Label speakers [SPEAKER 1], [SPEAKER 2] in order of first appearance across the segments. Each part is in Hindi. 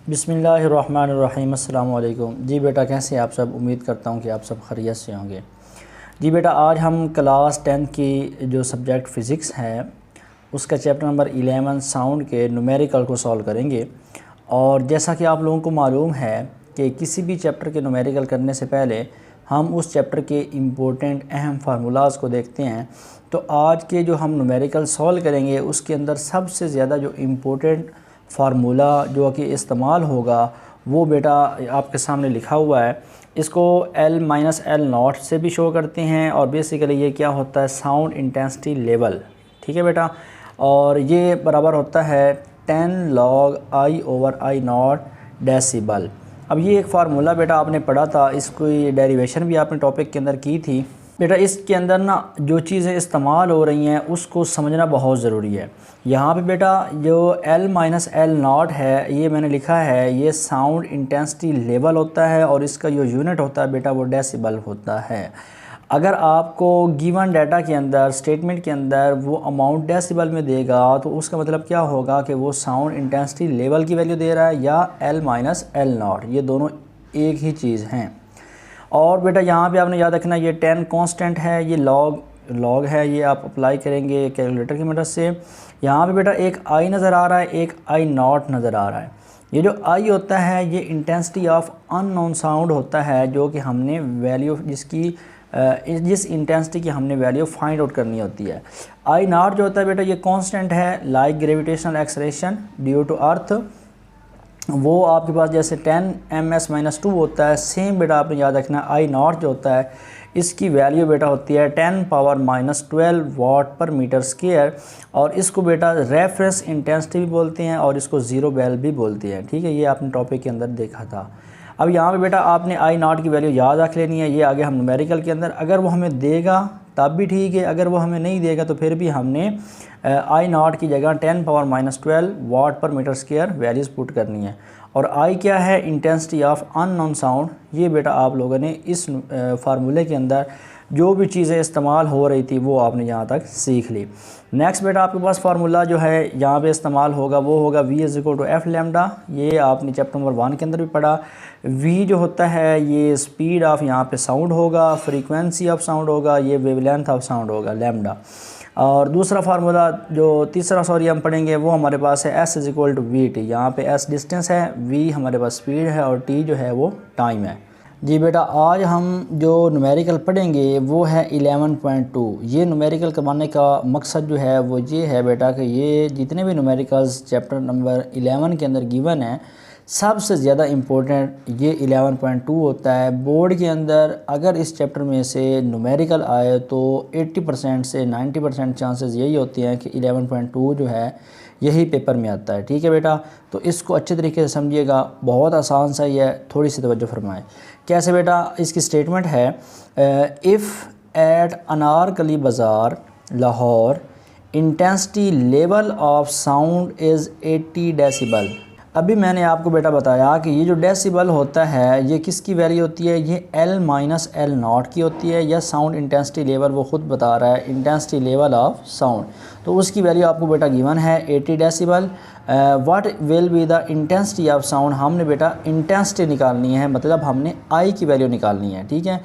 [SPEAKER 1] बिस्मिल्लाहिर्रहमानिर्रहीम। अस्सलाम वालेकुम। जी बेटा, कैसे हैं आप सब? उम्मीद करता हूँ कि आप सब खैरियत से होंगे। जी बेटा, आज हम क्लास 10 की जो सब्जेक्ट फ़िज़िक्स है उसका चैप्टर नंबर 11 साउंड के न्यूमेरिकल को सॉल्व करेंगे। और जैसा कि आप लोगों को मालूम है कि किसी भी चैप्टर के न्यूमेरिकल करने से पहले हम उस चैप्टर के इम्पोर्टेंट अहम फार्मूलाज़ को देखते हैं। तो आज के जो हम न्यूमेरिकल सॉल्व करेंगे उसके अंदर सबसे ज़्यादा जो इम्पोर्टेंट फार्मूला जो कि इस्तेमाल होगा वो बेटा आपके सामने लिखा हुआ है। इसको L माइनस एल नॉट से भी शो करते हैं और बेसिकली ये क्या होता है, साउंड इंटेंसिटी लेवल। ठीक है बेटा, और ये बराबर होता है 10 log I/I नॉट डेसिबल। अब ये एक फार्मूला बेटा आपने पढ़ा था, इसकी डेरिवेशन भी आपने टॉपिक के अंदर की थी। बेटा इसके अंदर ना जो चीज़ें इस्तेमाल हो रही हैं उसको समझना बहुत ज़रूरी है। यहाँ पे बेटा जो L माइनस एल नॉट है ये मैंने लिखा है, ये साउंड इंटेंसिटी लेवल होता है और इसका जो यूनिट होता है बेटा वो डेसिबल होता है। अगर आपको गिवन डाटा के अंदर स्टेटमेंट के अंदर वो अमाउंट डेसिबल में देगा तो उसका मतलब क्या होगा कि वो साउंड इंटेंसिटी लेवल की वैल्यू दे रहा है या L माइनस एल नॉट, ये दोनों एक ही चीज़ हैं। और बेटा यहाँ पे आपने याद रखना ये 10 कांस्टेंट है, ये लॉग है, ये आप अप्लाई करेंगे कैलकुलेटर की मदद से। यहाँ पे बेटा एक आई नज़र आ रहा है, एक आई नॉट नज़र आ रहा है। ये जो आई होता है ये इंटेंसिटी ऑफ अननोन साउंड होता है, जो कि हमने वैल्यू जिस इंटेंसिटी की हमने वैल्यू फाइंड आउट करनी होती है। आई नॉट जो होता है बेटा ये कांस्टेंट है, like gravitational acceleration due to earth. वो आपके पास जैसे 10 ms-2 होता है, सेम बेटा आपने याद रखना आई नॉट जो होता है इसकी वैल्यू बेटा होती है 10⁻⁻12 वाट पर मीटर स्क्वायर। और इसको बेटा रेफरेंस इंटेंसिटी भी बोलते हैं और इसको ज़ीरो बेल भी बोलते हैं। ठीक है, ये आपने टॉपिक के अंदर देखा था। अब यहाँ पे बेटा आपने आई नॉट की वैल्यू याद रख लेनी है। ये आगे हम न्यूमेरिकल के अंदर अगर वो हमें देगा तब भी ठीक है, अगर वो हमें नहीं देगा तो फिर भी हमने आई नॉट की जगह 10⁻⁻12 वाट पर मीटर स्क्वायर वैल्यूज़ पुट करनी है। और आई क्या है, इंटेंसिटी ऑफ अननोन साउंड। ये बेटा आप लोगों ने इस फार्मूले के अंदर जो भी चीज़ें इस्तेमाल हो रही थी वो आपने यहाँ तक सीख ली। नेक्स्ट बेटा आपके पास फार्मूला जो है यहाँ पे इस्तेमाल होगा वो होगा V = F लैम्डा। ये आपने चैप्टर नंबर 1 के अंदर भी पढ़ा। V जो होता है ये स्पीड ऑफ यहाँ पे साउंड होगा, फ्रीक्वेंसी ऑफ साउंड होगा, ये वेवलेंथ ऑफ साउंड होगा लैम्डा। और दूसरा फार्मूला जो तीसरा हम पढ़ेंगे वो हमारे पास है S = VT। यहाँ पे S डिस्टेंस है, V हमारे पास स्पीड है और T जो है वो टाइम है। जी बेटा, आज हम जो न्यूमेरिकल पढ़ेंगे वो है 11.2। ये न्यूमेरिकल करवाने का मकसद जो है वो ये है बेटा कि ये जितने भी न्यूमेरिकल्स चैप्टर नंबर 11 के अंदर गिवन है सबसे ज़्यादा इम्पोर्टेंट ये 11.2 होता है। बोर्ड के अंदर अगर इस चैप्टर में से न्यूमेरिकल आए तो 80% से 90% चांसेस यही होते हैं कि 11.2 जो है यही पेपर में आता है। ठीक है बेटा, तो इसको अच्छे तरीके से समझिएगा, बहुत आसान सा ही है, थोड़ी सी तवज्जो फरमाएं। कैसे बेटा, इसकी स्टेटमेंट है इफ़ एट अनारकली बाज़ार Lahore intensity level of sound is 80 decibel. अभी मैंने आपको बेटा बताया कि ये जो डेसिबल होता है ये किसकी वैल्यू होती है, ये L माइनस एल नॉट की होती है, या साउंड इंटेंसिटी लेवल वो ख़ुद बता रहा है इंटेंसिटी लेवल ऑफ साउंड। तो उसकी वैल्यू आपको बेटा गिवन है 80 decibel. What will be the intensity of sound, हमने बेटा इंटेंसिटी निकालनी है, मतलब हमने आई की वैल्यू निकालनी है। ठीक है,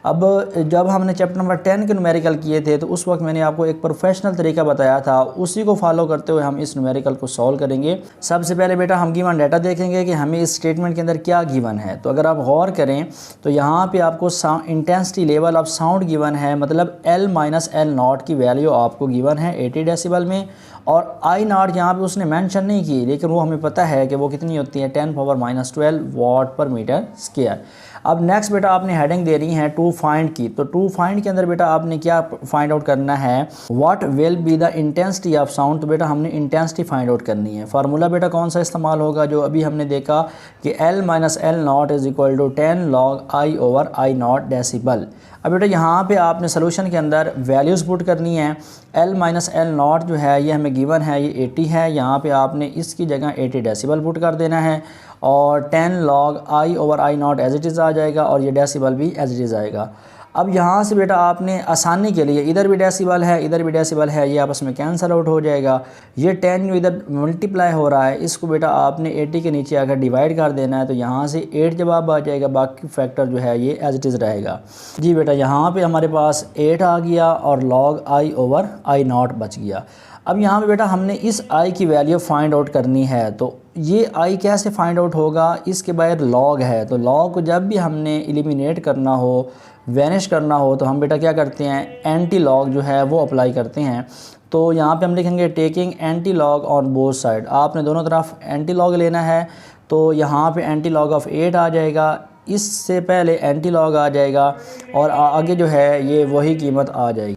[SPEAKER 1] अब जब हमने चैप्टर नंबर 10 के न्यूमेरिकल किए थे तो उस वक्त मैंने आपको एक प्रोफेशनल तरीका बताया था, उसी को फॉलो करते हुए हम इस न्यूमेरिकल को सॉल्व करेंगे। सबसे पहले बेटा हम गिवन डाटा देखेंगे कि हमें इस स्टेटमेंट के अंदर क्या गिवन है। तो अगर आप गौर करें तो यहाँ पे आपको intensity level of sound given है, मतलब L माइनस एल नॉट की वैल्यू आपको गिवन है 80 डेसिबल में। और आई नॉट यहाँ पे उसने मेंशन नहीं की, लेकिन वो हमें पता है कि वो कितनी होती है 10⁻⁻12 वाट पर मीटर स्क्वायर। अब नेक्स्ट बेटा आपने हेडिंग दे रही है टू फाइंड की। तो टू फाइंड के अंदर बेटा आपने क्या फाइंड आउट करना है, what will be the intensity of sound. तो बेटा हमने इंटेंसिटी फाइंड आउट करनी है। फार्मूला बेटा कौन सा इस्तेमाल होगा, जो अभी हमने देखा कि L minus L nought is equal to 10 log I/I nought decibel. अब बेटा यहाँ पे आपने सोल्यूशन के अंदर वैल्यूज़ पुट करनी है। L माइनस एल नॉट जो है ये हमें गिवन है, ये 80 है, यहाँ पे आपने इसकी जगह 80 डेसिबल पुट कर देना है और 10 log I/I naught as it is आ जाएगा और ये डेसिबल भी एज इट इज़ आएगा। अब यहाँ से बेटा आपने आसानी के लिए इधर भी डेसिबल है, इधर भी डेसिबल है, ये आपस में कैंसिल आउट हो जाएगा। ये 10 जो इधर मल्टीप्लाई हो रहा है इसको बेटा आपने 80 के नीचे आकर डिवाइड कर देना है, तो यहाँ से 8 जवाब आ जाएगा, बाकी फैक्टर जो है ये एज इट इज़ रहेगा। जी बेटा यहाँ पे हमारे पास 8 आ गया और log i over i not बच गया। अब यहाँ पे बेटा हमने इस i की वैल्यू फाइंड आउट करनी है, तो ये i कैसे फाइंड आउट होगा, इसके बाहर log है, तो log को जब भी हमने एलिमिनेट करना हो, वैनिश करना हो, तो हम बेटा क्या करते हैं, एंटी लॉग जो है वो अप्लाई करते हैं। तो यहाँ पे हम लिखेंगे taking anti log on both side, आपने दोनों तरफ एंटी लॉग लेना है। तो यहाँ पे एंटी लॉग ऑफ 8 आ जाएगा, इससे पहले एंटी लॉग आ जाएगा और आगे जो है ये वही कीमत आ जाएगी।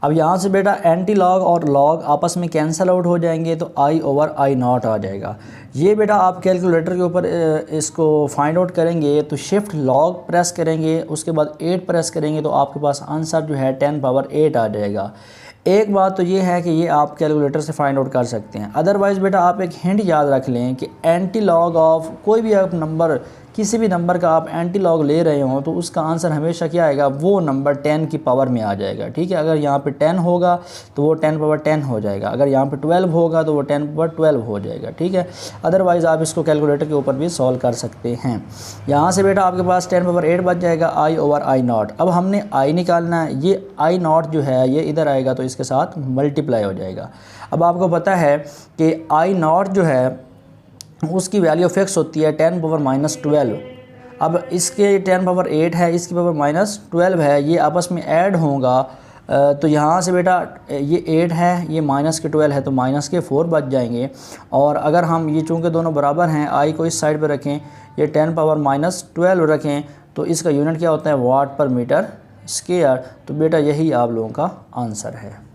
[SPEAKER 1] अब यहाँ से बेटा एंटी लॉग और लॉग आपस में कैंसिल आउट हो जाएंगे, तो i ओवर i नॉट आ जाएगा। ये बेटा आप कैलकुलेटर के ऊपर इसको फाइंड आउट करेंगे, तो शिफ्ट लॉग प्रेस करेंगे, उसके बाद 8 प्रेस करेंगे, तो आपके पास आंसर जो है 10 पावर 8 आ जाएगा। एक बात तो ये है कि ये आप कैलकुलेटर से फाइंड आउट कर सकते हैं। अदरवाइज़ बेटा आप एक हिंट याद रख लें कि एंटी लॉग ऑफ कोई भी आप नंबर, किसी भी नंबर का आप एंटी लॉग ले रहे हो तो उसका आंसर हमेशा क्या आएगा, वो नंबर 10 की पावर में आ जाएगा। ठीक है, अगर यहाँ पे 10 होगा तो वो 10 पावर 10 हो जाएगा, अगर यहाँ पे 12 होगा तो वो 10 पावर 12 हो जाएगा। ठीक है, अदरवाइज़ आप इसको कैलकुलेटर के ऊपर भी सॉल्व कर सकते हैं। यहाँ से बेटा आपके पास 10 पावर 8 बच जाएगा, i ओवर i नॉट। अब हमने i निकालना है, ये i नॉट जो है ये इधर आएगा तो इसके साथ मल्टीप्लाई हो जाएगा। अब आपको पता है कि i नॉट जो है उसकी वैल्यू फिक्स होती है 10 पावर -12। अब इसके 10 पावर 8 है, इसकी पावर -12 है, ये आपस में ऐड होगा। तो यहाँ से बेटा ये 8 है, ये माइनस के 12 है, तो माइनस के 4 बच जाएंगे। और अगर हम ये चूँकि दोनों बराबर हैं, i को इस साइड पे रखें, ये 10 पावर -12 रखें, तो इसका यूनिट क्या होता है, वाट पर मीटर स्क्वायर। तो बेटा यही आप लोगों का आंसर है।